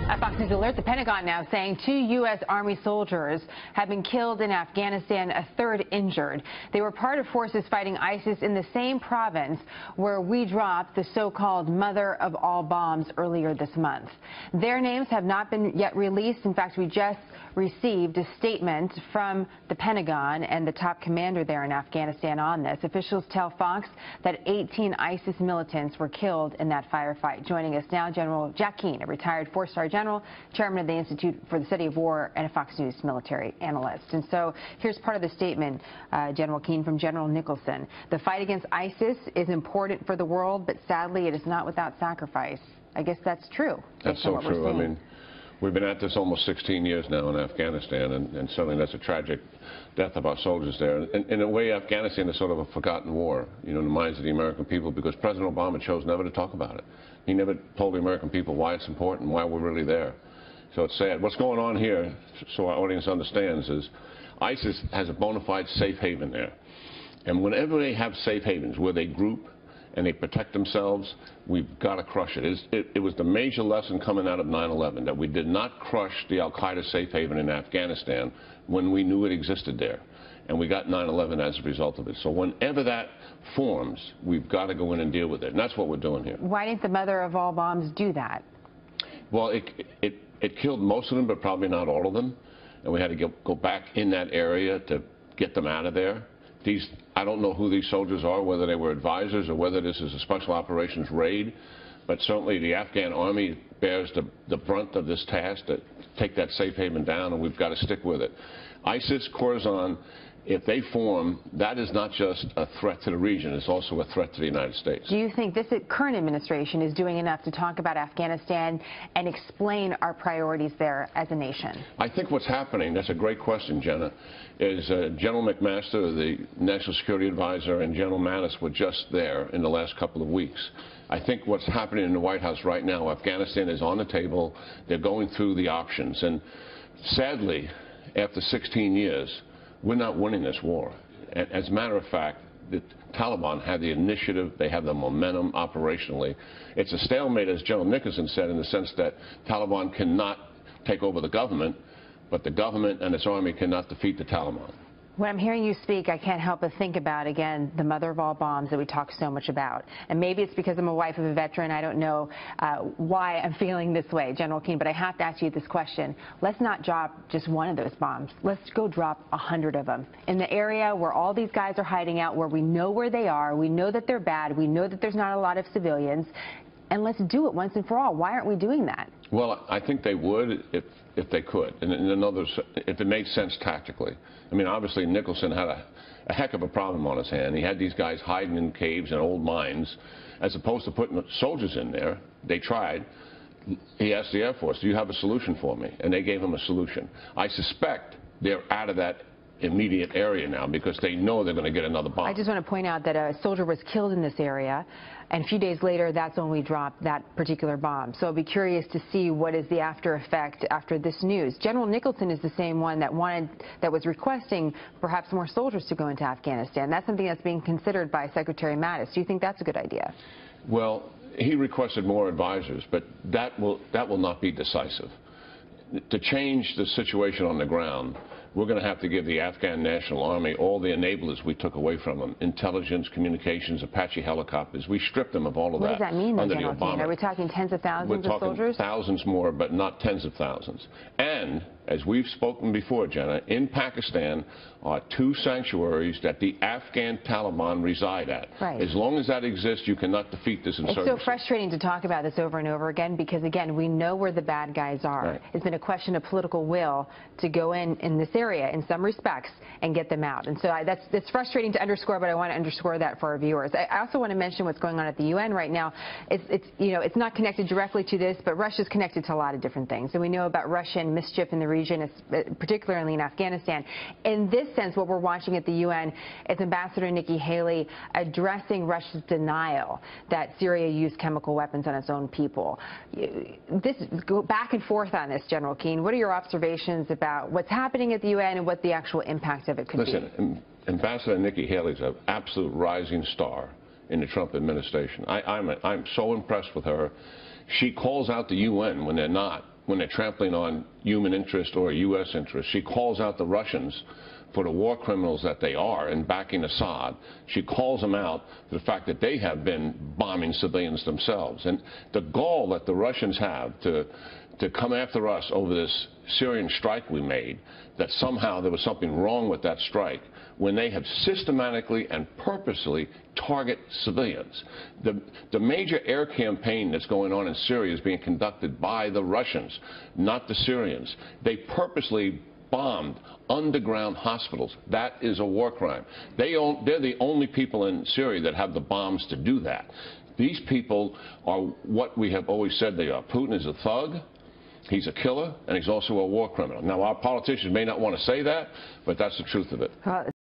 At Fox News Alert, the Pentagon now saying 2 U.S. Army soldiers have been killed in Afghanistan, a third injured. They were part of forces fighting ISIS in the same province where we dropped the so-called mother of all bombs earlier this month. Their names have not been yet released. In fact, we just received a statement from the Pentagon and the top commander there in Afghanistan on this. Officials tell Fox that 18 ISIS militants were killed in that firefight. Joining us now, General Jack Keane, a retired four-star general, chairman of the Institute for the Study of War, and a Fox News military analyst. And so here's part of the statement, General Keane, from General Nicholson. The fight against ISIS is important for the world, but sadly it is not without sacrifice. I guess that's true. That's so true. I mean, we've been at this almost 16 years now in Afghanistan, and certainly that's a tragic death of our soldiers there. And in a way, Afghanistan is sort of a forgotten war, you know, in the minds of the American people, because President Obama chose never to talk about it. He never told the American people why it's important, why we're really there. So it's sad. What's going on here, so our audience understands, is ISIS has a bona fide safe haven there. And whenever they have safe havens where they group and they protect themselves, we've got to crush it. It was the major lesson coming out of 9/11, that we did not crush the al-Qaeda safe haven in Afghanistan when we knew it existed there. And we got 9/11 as a result of it. So whenever that forms, we've got to go in and deal with it. And that's what we're doing here. Why didn't the mother of all bombs do that? Well, it killed most of them, but probably not all of them. And we had to go back in that area to get them out of there. I don't know who these soldiers are, whether they were advisors or whether this is a special operations raid, but certainly the Afghan army bears the brunt of this task to take that safe haven down, and we've got to stick with it. ISIS, Khorasan, if they form, that is not just a threat to the region, it's also a threat to the United States. Do you think this current administration is doing enough to talk about Afghanistan and explain our priorities there as a nation? I think what's happening, that's a great question, Jenna, is General McMaster, the National Security Advisor, and General Mattis were just there in the last couple of weeks. I think what's happening in the White House right now, Afghanistan is on the table, they're going through the options, and sadly, after 16 years, we're not winning this war. As a matter of fact, the Taliban have the initiative, they have the momentum operationally. It's a stalemate, as General Nicholson said, in the sense that Taliban cannot take over the government, but the government and its army cannot defeat the Taliban. When I'm hearing you speak, I can't help but think about, again, the mother of all bombs that we talk so much about. And maybe it's because I'm a wife of a veteran. I don't know why I'm feeling this way, General Keane, but I have to ask you this question. Let's not drop just one of those bombs. Let's go drop 100 of them in the area where all these guys are hiding out, where we know where they are. We know that they're bad. We know that there's not a lot of civilians. And let's do it once and for all. Why aren't we doing that? Well, I think they would if they could, and if it made sense tactically. I mean, obviously Nicholson had a heck of a problem on his hand. He had these guys hiding in caves and old mines, as opposed to putting soldiers in there. They tried. He asked the Air Force, do you have a solution for me? And they gave him a solution. I suspect they're out of that immediate area now because they know they're going to get another bomb. I just want to point out that a soldier was killed in this area, and a few days later, that's when we dropped that particular bomb. So I'll be curious to see what is the after effect after this news. General Nicholson is the same one that was requesting perhaps more soldiers to go into Afghanistan. That's something that's being considered by Secretary Mattis. Do you think that's a good idea? Well, he requested more advisors, but that will not be decisive. To change the situation on the ground, we're going to have to give the Afghan National Army all the enablers we took away from them. Intelligence, communications, Apache helicopters. We stripped them of all of that. What does that mean, under General Keane? Are we talking tens of thousands of soldiers? We're talking thousands more, but not tens of thousands. And, as we've spoken before, Jenna, in Pakistan are 2 sanctuaries that the Afghan Taliban reside at. Right. As long as that exists, you cannot defeat this insurgency. It's so frustrating to talk about this over and over again because, again, we know where the bad guys are. Right. It's been a question of political will to go in this area in some respects and get them out. And so that's frustrating to underscore, but I want to underscore that for our viewers. I also want to mention what's going on at the UN right now. It's not connected directly to this, but Russia's connected to a lot of different things. And we know about Russian mischief in the region, particularly in Afghanistan. In this sense, what we're watching at the UN is Ambassador Nikki Haley addressing Russia's denial that Syria used chemical weapons on its own people. Go back and forth on this, General Keane. What are your observations about what's happening at the UN and what the actual impact of it could be? Listen, Ambassador Nikki Haley is an absolute rising star in the Trump administration. I'm so impressed with her. She calls out the UN when they're not when they're trampling on human interest or U.S. interest. She calls out the Russians for the war criminals that they are in backing Assad. She calls them out for the fact that they have been bombing civilians themselves. And the gall that the Russians have to come after us over this Syrian strike we made, that somehow there was something wrong with that strike, when they have systematically and purposely target civilians. The major air campaign that's going on in Syria is being conducted by the Russians, not the Syrians. They purposely bombed underground hospitals. That is a war crime. They're the only people in Syria that have the bombs to do that. These people are what we have always said they are. Putin is a thug, he's a killer, and he's also a war criminal. Now, our politicians may not want to say that, but that's the truth of it.